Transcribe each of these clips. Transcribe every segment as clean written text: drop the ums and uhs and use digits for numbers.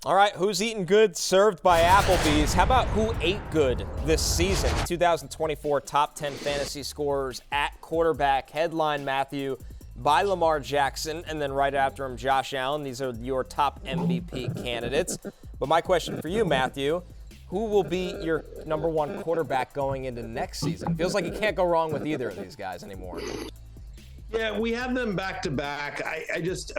All right, who's eating good served by Applebee's? How about who ate good this season? 2024 top 10 fantasy scorers at quarterback. Headline, Matthew, by Lamar Jackson, and then right after him, Josh Allen. These are your top MVP candidates. But my question for you, Matthew, who will be your number one quarterback going into next season? Feels like you can't go wrong with either of these guys anymore. Yeah, we have them back to back. I just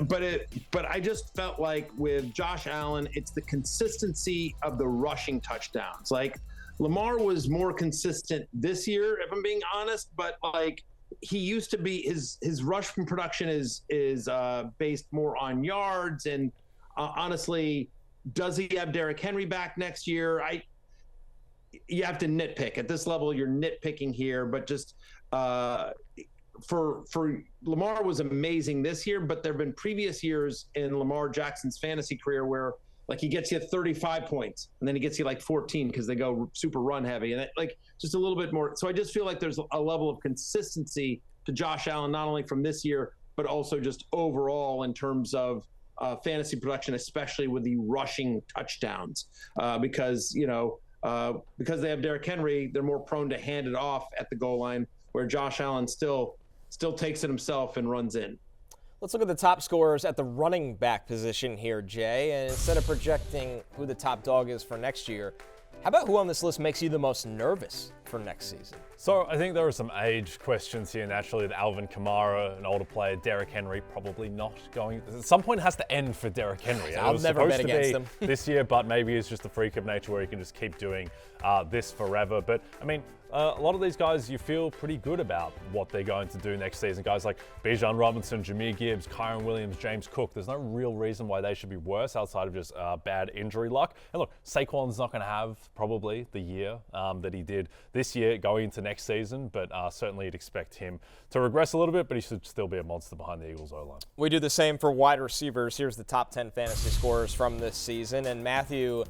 felt like with Josh Allen, it's the consistency of the rushing touchdowns. Like Lamar was more consistent this year, if I'm being honest, but like he used to be, his rush from production is based more on yards. And honestly, does he have Derrick Henry back next year? You have to nitpick at this level. You're nitpicking here, but just for Lamar was amazing this year, but there have been previous years in Lamar Jackson's fantasy career where like he gets you 35 points and then he gets you like 14 because they go super run heavy and like just a little bit more. So I just feel like there's a level of consistency to Josh Allen, not only from this year, but also just overall in terms of fantasy production, especially with the rushing touchdowns, because they have Derrick Henry, they're more prone to hand it off at the goal line, where Josh Allen still takes it himself and runs in. Let's look at the top scorers at the running back position here, Jay. And instead of projecting who the top dog is for next year, how about who on this list makes you the most nervous for next season? So I think there are some age questions here naturally. That Alvin Kamara, an older player, Derrick Henry, probably not going. At some point it has to end for Derrick Henry. I've never bet against him this year, but maybe it's just a freak of nature where he can just keep doing this forever. But I mean, a lot of these guys, you feel pretty good about what they're going to do next season. Guys like Bijan Robinson, Jahmyr Gibbs, Kyron Williams, James Cook. There's no real reason why they should be worse outside of just bad injury luck. And look, Saquon's not going to have probably the year that he did this year going into next season, but certainly you'd expect him to regress a little bit, but he should still be a monster behind the Eagles' O-line. We do the same for wide receivers. Here's the top 10 fantasy scorers from this season. And Matthew,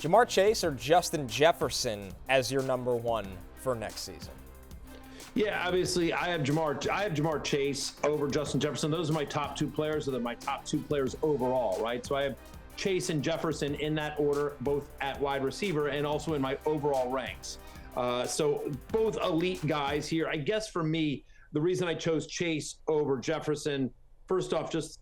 Jamar Chase or Justin Jefferson as your number one for next season? Yeah, obviously I have Jamar Chase over Justin Jefferson. Those are my top two players, so they're my top two players overall, right? So I have Chase and Jefferson in that order, both at wide receiver and also in my overall ranks. So both elite guys here. I guess for me, the reason I chose Chase over Jefferson, first off, just,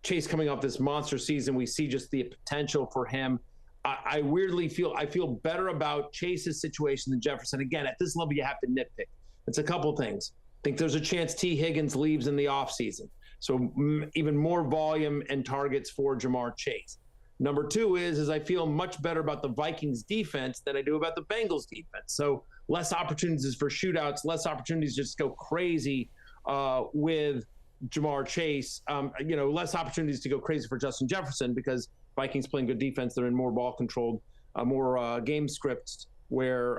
Chase coming off this monster season, we see just the potential for him. I weirdly feel better about Chase's situation than Jefferson. Again, at this level, you have to nitpick. It's a couple things. I think there's a chance T. Higgins leaves in the offseason. So even more volume and targets for Jamar Chase. Number two is I feel much better about the Vikings defense than I do about the Bengals defense. So less opportunities for shootouts, less opportunities to just go crazy with Jamar Chase. Less opportunities to go crazy for Justin Jefferson because Vikings playing good defense. They're in more ball controlled, more game scripts where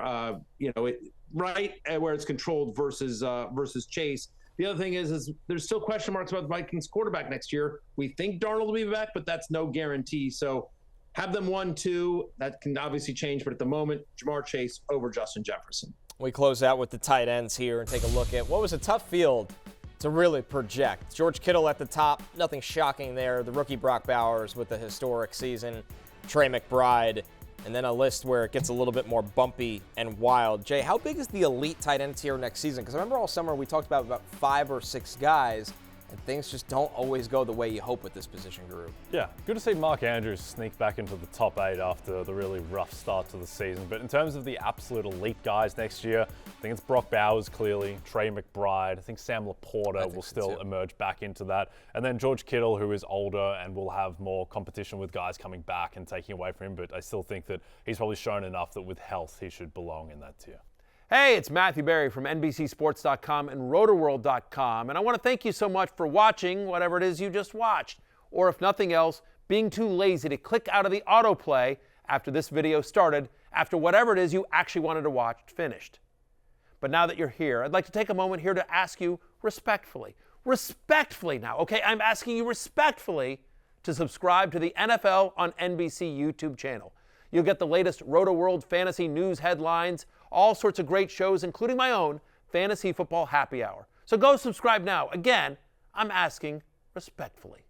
where it's controlled versus Chase. The other thing is there's still question marks about the Vikings quarterback next year. We think Darnold will be back, but that's no guarantee. So have them 1-2. That can obviously change, but at the moment, Jamar Chase over Justin Jefferson. We close out with the tight ends here and take a look at what was a tough field to really project. George Kittle at the top, nothing shocking there. The rookie Brock Bowers with a historic season. Trey McBride, and then a list where it gets a little bit more bumpy and wild. Jay, how big is the elite tight end tier next season? Because I remember all summer we talked about 5 or 6 guys, and things just don't always go the way you hope with this position group. Yeah, good to see Mark Andrews sneak back into the top 8 after the really rough start to the season. But in terms of the absolute elite guys next year, I think it's Brock Bowers clearly, Trey McBride. I think Sam Laporta will still emerge back into that. And then George Kittle, who is older and will have more competition with guys coming back and taking away from him. But I still think that he's probably shown enough that with health, he should belong in that tier. Hey, it's Matthew Berry from NBCSports.com and RotoWorld.com, and I want to thank you so much for watching whatever it is you just watched, or if nothing else, being too lazy to click out of the autoplay after this video started, after whatever it is you actually wanted to watch finished. But now that you're here, I'd like to take a moment here to ask you respectfully now, okay? I'm asking you respectfully to subscribe to the NFL on NBC YouTube channel. You'll get the latest RotoWorld fantasy news headlines, all sorts of great shows, including my own Fantasy Football Happy Hour. So go subscribe now. Again, I'm asking respectfully.